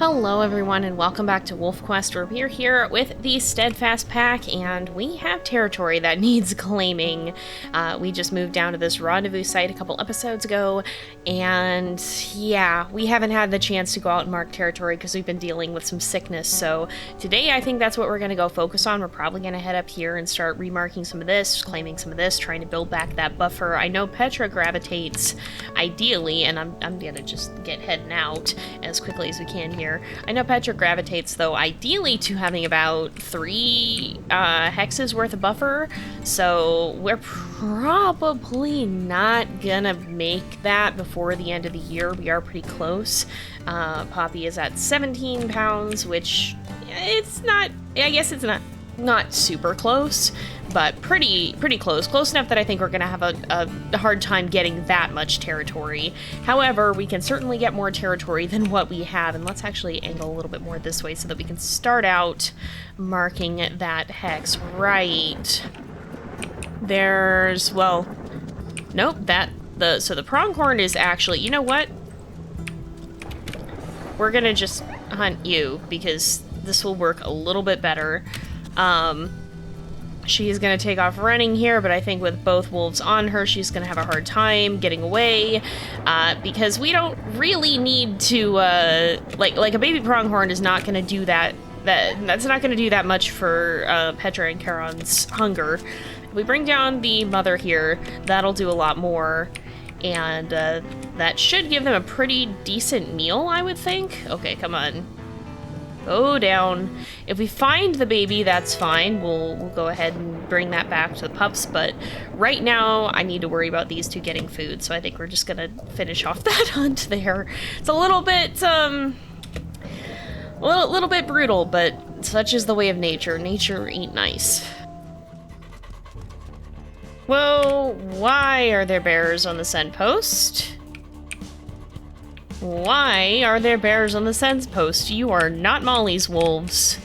Hello everyone and welcome back to WolfQuest, where we're here with the Steadfast pack and we have territory that needs claiming. We just moved down to this rendezvous site a couple episodes ago, and yeah, we haven't had the chance to go out and mark territory because we've been dealing with some sickness, so today I think that's what we're going to go focus on. We're probably going to head up here and start remarking some of this, claiming some of this, trying to build back that buffer. I know Petra gravitates ideally, and I'm going to just get heading out as quickly as we can here. I know Petra gravitates, though, ideally to having about 3 hexes worth of buffer, so we're probably not gonna make that before the end of the year. We are pretty close. Poppy is at 17 pounds, which it's not, I guess it's not super close, but pretty close. Close enough that I think we're gonna have a hard time getting that much territory. However, we can certainly get more territory than what we have, and let's actually angle a little bit more this way so that we can start out marking that hex. Right. There's, well, nope, so the pronghorn is actually, you know what? We're gonna just hunt you, because this will work a little bit better. She's gonna take off running here, but I think with both wolves on her, she's gonna have a hard time getting away, because we don't really need to, like a baby pronghorn is not gonna do that's not gonna do that much for, Petra and Charon's hunger. If we bring down the mother here, that'll do a lot more, and, that should give them a pretty decent meal, I would think. Okay, come on. Go down. If we find the baby, that's fine. We'll go ahead and bring that back to the pups, but right now I need to worry about these two getting food, so I think we're just gonna finish off that hunt there. It's a little bit, little bit brutal, but such is the way of nature. Nature ain't nice. Whoa, why are there bears on the scent post? Why are there bears on the scent post? You are not Molly's wolves.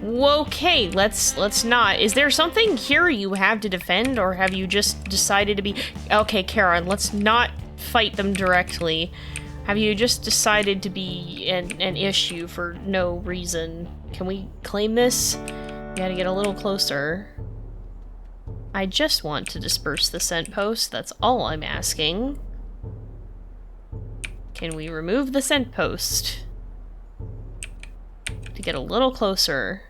Okay, let's not. Is there something here you have to defend, or have you just decided to be... Okay, Charon, let's not fight them directly. Have you just decided to be an issue for no reason? Can we claim this? We gotta get a little closer. I just want to disperse the scent post, that's all I'm asking. Can we remove the scent post? To get a little closer.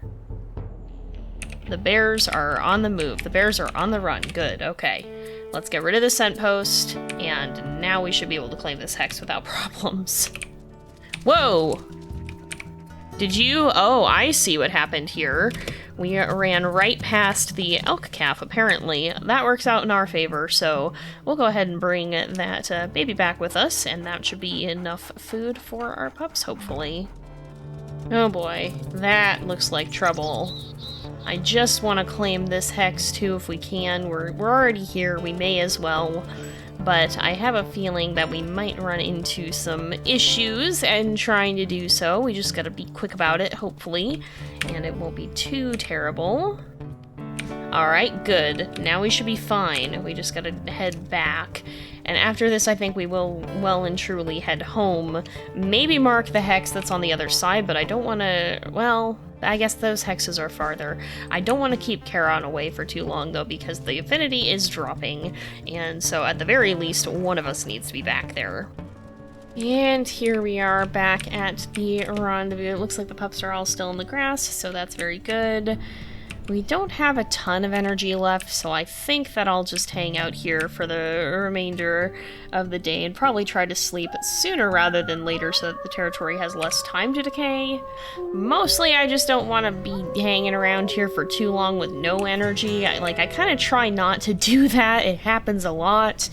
The bears are on the move. The bears are on the run. Good, okay. Let's get rid of the scent post, and now we should be able to claim this hex without problems. Whoa! Did you? Oh, I see what happened here. We ran right past the elk calf, apparently. That works out in our favor, so we'll go ahead and bring that baby back with us, and that should be enough food for our pups, hopefully. Oh boy, that looks like trouble. I just want to claim this hex, too, if we can. We're already here, we may as well. But I have a feeling that we might run into some issues in trying to do so. We just gotta be quick about it, hopefully, and it won't be too terrible. Alright, good. Now we should be fine. We just gotta head back. And after this, I think we will well and truly head home. Maybe mark the hex that's on the other side, but I don't want to... Well, I guess those hexes are farther. I don't want to keep Charon away for too long, though, because the affinity is dropping. And so, at the very least, one of us needs to be back there. And here we are back at the rendezvous. It looks like the pups are all still in the grass, so that's very good. We don't have a ton of energy left, so I think that I'll just hang out here for the remainder of the day and probably try to sleep sooner rather than later so that the territory has less time to decay. Mostly I just don't want to be hanging around here for too long with no energy. I kind of try not to do that. It happens a lot.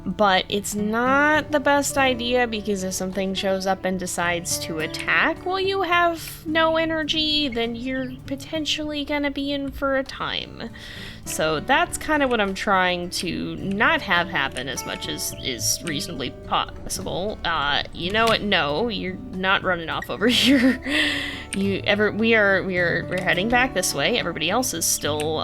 But it's not the best idea, because if something shows up and decides to attack while you have no energy, then you're potentially gonna be in for a time. So that's kind of what I'm trying to not have happen as much as is reasonably possible. You know what? No, you're not running off over here. We're heading back this way. Everybody else is still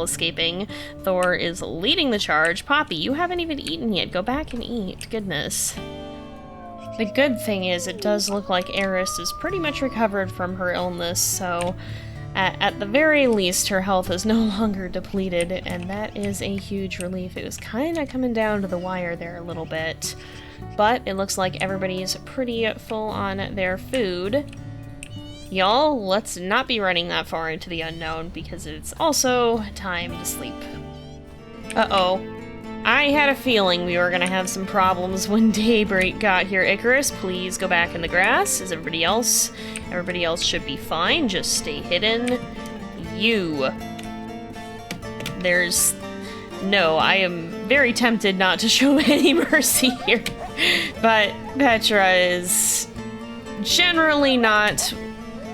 escaping. Thor is leading the charge. Poppy, you haven't even eaten yet. Go back and eat. Goodness. The good thing is it does look like Eris is pretty much recovered from her illness, so at the very least her health is no longer depleted, and that is a huge relief. It was kind of coming down to the wire there a little bit, but it looks like everybody's pretty full on their food. Y'all, let's not be running that far into the unknown because it's also time to sleep. Uh-oh. I had a feeling we were gonna have some problems when daybreak got here. Icarus, please go back in the grass. Is everybody else? Everybody else should be fine. Just stay hidden. You. No, I am very tempted not to show any mercy here. But Petra is generally not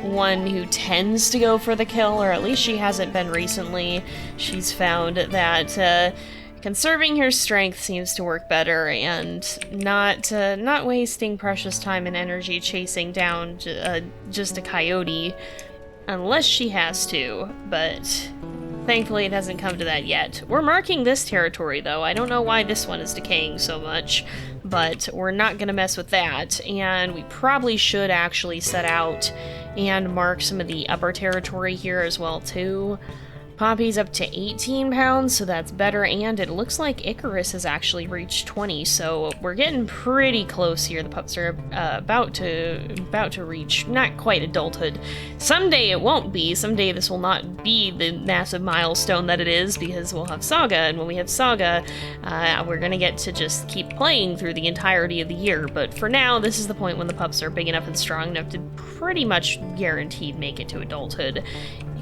one who tends to go for the kill, or at least she hasn't been recently. She's found that conserving her strength seems to work better, and not wasting precious time and energy chasing down just a coyote, unless she has to, but thankfully it hasn't come to that yet. We're marking this territory, though. I don't know why this one is decaying so much, but we're not gonna mess with that, and we probably should actually set out and mark some of the upper territory here as well, too. Poppy's up to 18 pounds, so that's better, and it looks like Icarus has actually reached 20, so we're getting pretty close here. The pups are about to reach, not quite adulthood. Someday it won't be. Someday this will not be the massive milestone that it is, because we'll have Saga, and when we have Saga, we're gonna get to just keep playing through the entirety of the year, but for now, this is the point when the pups are big enough and strong enough to pretty much guaranteed make it to adulthood.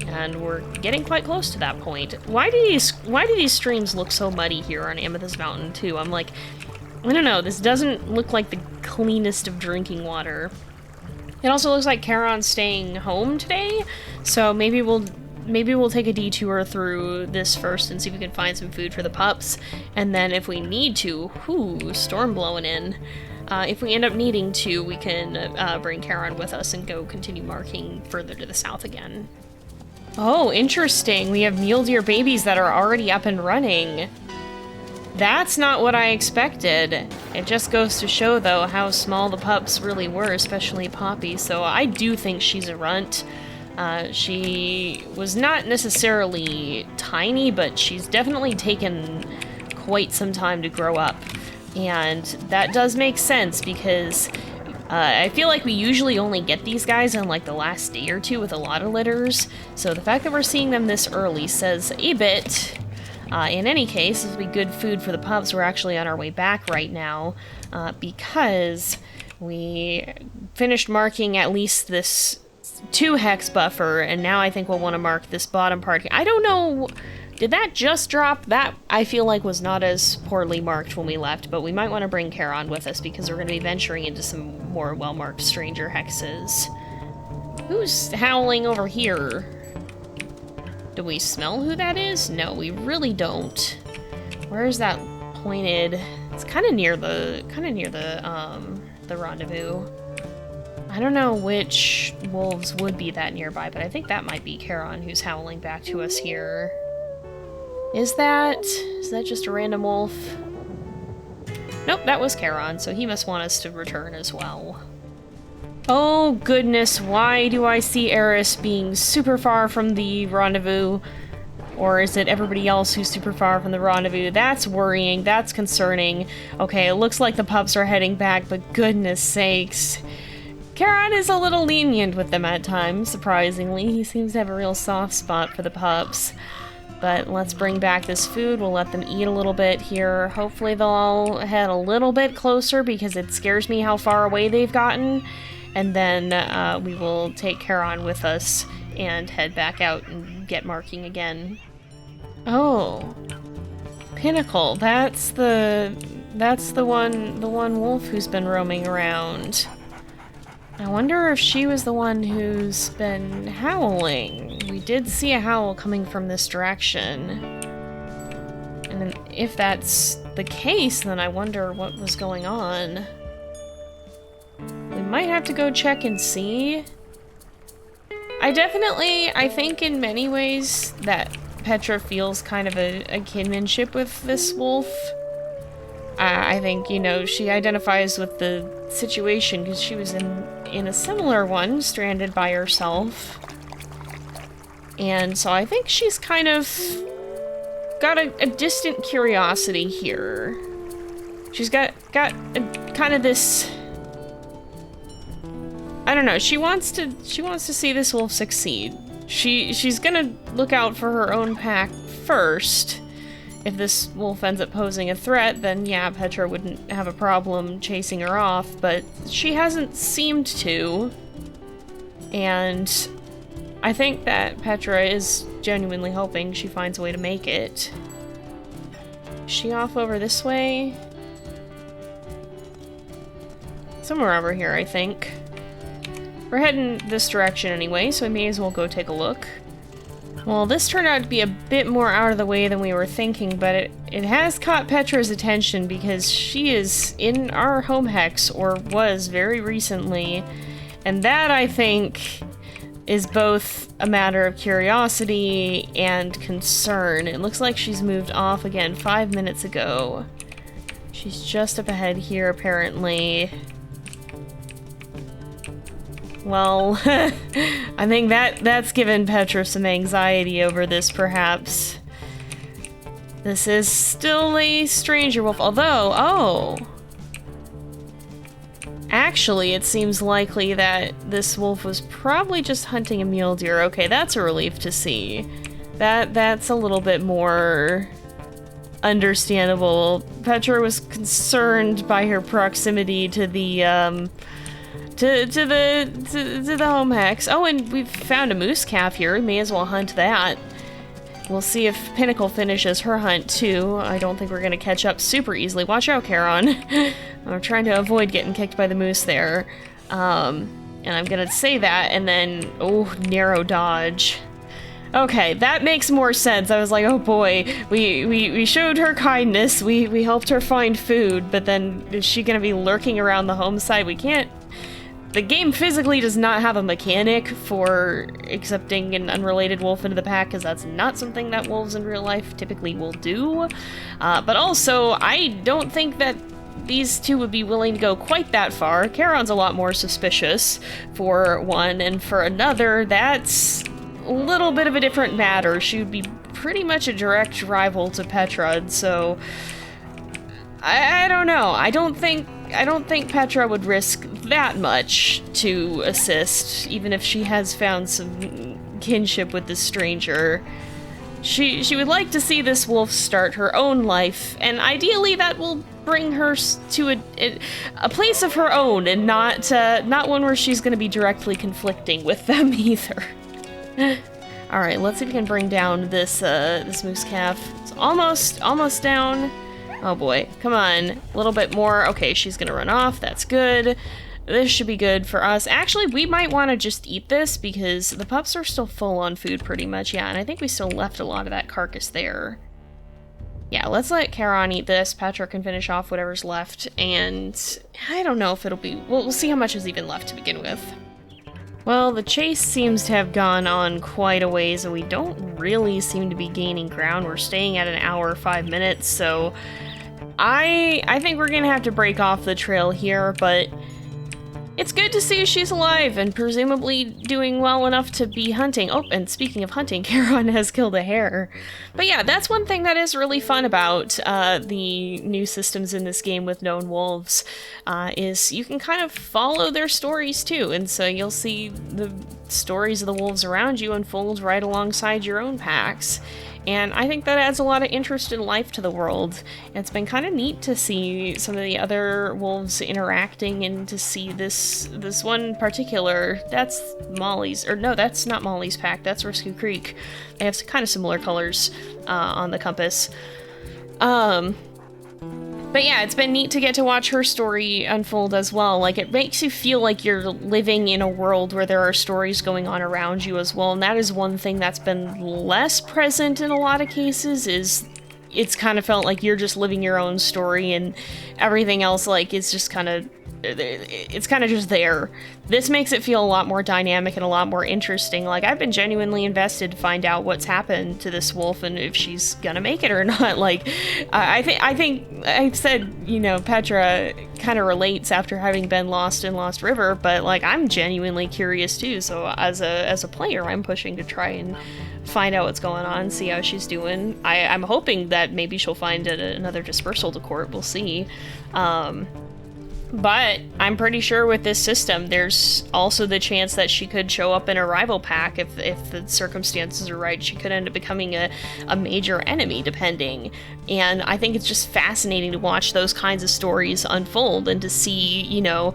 And we're getting quite close to that point. Why do these streams look so muddy here on Amethyst Mountain too? I'm like, I don't know, this doesn't look like the cleanest of drinking water. It also looks like Charon's staying home today, so maybe we'll take a detour through this first and see if we can find some food for the pups, and then if we need to, storm blowing in. If we end up needing to, we can bring Charon with us and go continue marking further to the south again. Oh, interesting. We have mule deer babies that are already up and running. That's not what I expected. It just goes to show, though, how small the pups really were, especially Poppy, so I do think she's a runt. She was not necessarily tiny, but she's definitely taken quite some time to grow up. And that does make sense, because I feel like we usually only get these guys in like the last day or two with a lot of litters, so the fact that we're seeing them this early says a bit. In any case, this will be good food for the pups. We're actually on our way back right now, because we finished marking at least this 2 hex buffer, and now I think we'll want to mark this bottom part. I don't know, did that just drop? That, I feel like, was not as poorly marked when we left, but we might want to bring Charon with us because we're going to be venturing into some more well-marked stranger hexes. Who's howling over here? Do we smell who that is? No, we really don't. Where is that pointed? It's kind of near the rendezvous. I don't know which wolves would be that nearby, but I think that might be Charon who's howling back to us here. Is that just a random wolf? Nope, that was Charon, so he must want us to return as well. Oh goodness, why do I see Eris being super far from the rendezvous? Or is it everybody else who's super far from the rendezvous? That's worrying, that's concerning. Okay, it looks like the pups are heading back, but goodness sakes. Charon is a little lenient with them at times, surprisingly. He seems to have a real soft spot for the pups. But let's bring back this food, we'll let them eat a little bit here. Hopefully they'll all head a little bit closer because it scares me how far away they've gotten. And then we will take Charon with us and head back out and get marking again. Oh. Pinnacle, that's the one wolf who's been roaming around. I wonder if she was the one who's been howling. We did see a howl coming from this direction. And if that's the case, then I wonder what was going on. We might have to go check and see. I think in many ways that Petra feels kind of a kinship with this wolf. I think, you know, she identifies with the situation because she was in a similar one, stranded by herself. And so I think she's kind of got a distant curiosity here. She's got kind of this, I don't know, she wants to see this wolf succeed. She's gonna look out for her own pack first. If this wolf ends up posing a threat, then yeah, Petra wouldn't have a problem chasing her off, but she hasn't seemed to. And I think that Petra is genuinely hoping she finds a way to make it. Is she off over this way? Somewhere over here, I think. We're heading this direction anyway, so we may as well go take a look. Well, this turned out to be a bit more out of the way than we were thinking, but it has caught Petra's attention because she is in our home hex, or was very recently, and that, I think, is both a matter of curiosity and concern. It looks like she's moved off again 5 minutes ago. She's just up ahead here, apparently. Well, I think that's given Petra some anxiety over this, perhaps. This is still a stranger wolf, although, oh! Actually, it seems likely that this wolf was probably just hunting a mule deer. Okay, that's a relief to see. That's a little bit more understandable. Petra was concerned by her proximity to the, to the home hex. Oh, and we've found a moose calf here. We may as well hunt that. We'll see if Pinnacle finishes her hunt, too. I don't think we're gonna catch up super easily. Watch out, Charon. I'm trying to avoid getting kicked by the moose there. And I'm gonna say that, and then... oh, narrow dodge. Okay, that makes more sense. I was like, oh boy, we showed her kindness, we helped her find food, but then is she gonna be lurking around the home side? We can't... The game physically does not have a mechanic for accepting an unrelated wolf into the pack, because that's not something that wolves in real life typically will do. But also, I don't think that these two would be willing to go quite that far. Charon's a lot more suspicious, for one, and for another, that's a little bit of a different matter. She would be pretty much a direct rival to Petra, and so... I don't know. I don't think Petra would risk that much to assist, even if she has found some kinship with this stranger. She would like to see this wolf start her own life, and ideally that will bring her to a place of her own, and not one where she's going to be directly conflicting with them either. All right, let's see if we can bring down this this moose calf. It's almost down. Oh boy, come on, a little bit more. Okay, she's gonna run off, that's good. This should be good for us. Actually, we might want to just eat this because the pups are still full on food pretty much, yeah, and I think we still left a lot of that carcass there. Yeah, let's let Charon eat this. Petra can finish off whatever's left, and I don't know if it'll be... we'll see how much is even left to begin with. Well, the chase seems to have gone on quite a ways, and we don't really seem to be gaining ground. We're staying at an hour, 5 minutes, so I think we're gonna have to break off the trail here, but it's good to see she's alive and presumably doing well enough to be hunting. Oh, and speaking of hunting, Charon has killed a hare. But yeah, that's one thing that is really fun about the new systems in this game with known wolves, is you can kind of follow their stories too, and so you'll see the stories of the wolves around you unfold right alongside your own packs. And I think that adds a lot of interest and life to the world. It's been kind of neat to see some of the other wolves interacting and to see this one particular, that's Molly's, or no, that's not Molly's pack, that's Rescue Creek. They have kind of similar colors on the compass. But yeah, it's been neat to get to watch her story unfold as well. Like, it makes you feel like you're living in a world where there are stories going on around you as well, and that is one thing that's been less present in a lot of cases, is it's kind of felt like you're just living your own story, and everything else, like, is just kind of it's kind of just there. This makes it feel a lot more dynamic and a lot more interesting. Like, I've been genuinely invested to find out what's happened to this wolf and if she's gonna make it or not. Like, I think I said, you know, Petra kind of relates after having been lost in Lost River, but like, I'm genuinely curious too. So as a player, I'm pushing to try and find out what's going on, see how she's doing. I'm hoping that maybe she'll find another dispersal to court. We'll see. But I'm pretty sure with this system, there's also the chance that she could show up in a rival pack if the circumstances are right. She could end up becoming a major enemy, depending. And I think it's just fascinating to watch those kinds of stories unfold and to see, you know,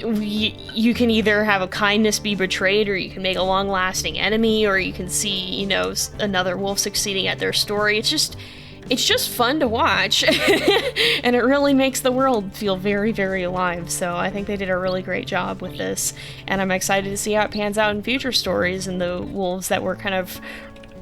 you can either have a kindness be betrayed, or you can make a long-lasting enemy, or you can see, you know, another wolf succeeding at their story. It's just fun to watch, and it really makes the world feel very, very alive. So I think they did a really great job with this, and I'm excited to see how it pans out in future stories and the wolves that we're kind of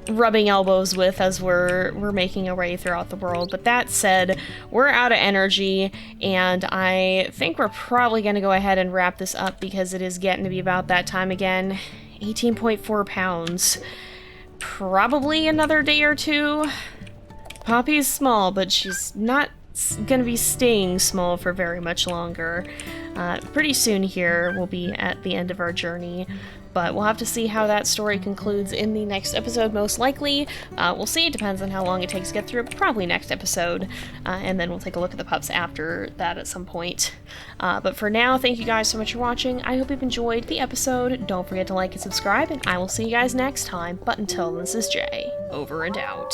rubbing elbows with as we're making our way throughout the world. But that said, we're out of energy, and I think we're probably going to go ahead and wrap this up because it is getting to be about that time again. 18.4 pounds. Probably another day or two. Poppy's small, but she's not gonna be staying small for very much longer. Pretty soon here, we'll be at the end of our journey, but we'll have to see how that story concludes in the next episode, most likely. We'll see. It depends on how long it takes to get through, but probably next episode, and then we'll take a look at the pups after that at some point. But for now, thank you guys so much for watching. I hope you've enjoyed the episode. Don't forget to like and subscribe, and I will see you guys next time. But until then, this is Jay, over and out.